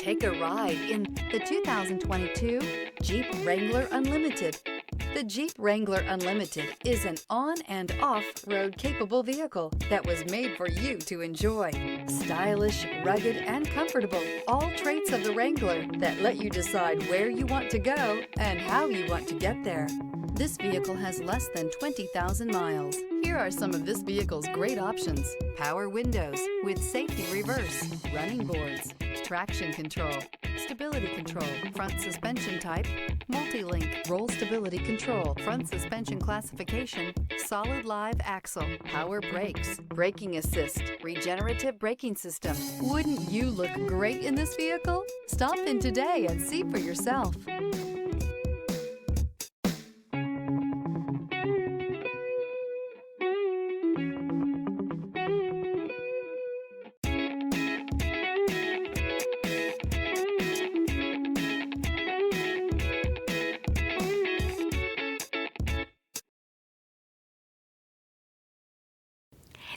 Take a ride in the 2022 Jeep Wrangler Unlimited. The Jeep Wrangler Unlimited is an on- and off-road capable vehicle that was made for you to enjoy. Stylish, rugged, and comfortable, all traits of the Wrangler that let you decide where you want to go and how you want to get there. This vehicle has less than 20,000 miles. Here are some of this vehicle's great options: power windows with safety reverse, running boards, traction control, stability control, front suspension type, multi-link, roll stability control, front suspension classification, solid live axle, power brakes, braking assist, regenerative braking system. Wouldn't you look great in this vehicle? Stop in today and see for yourself.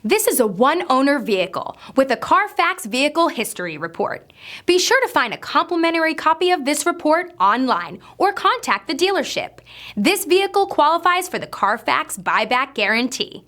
This is a one-owner vehicle with a Carfax Vehicle History Report. Be sure to find a complimentary copy of this report online or contact the dealership. This vehicle qualifies for the Carfax Buyback Guarantee.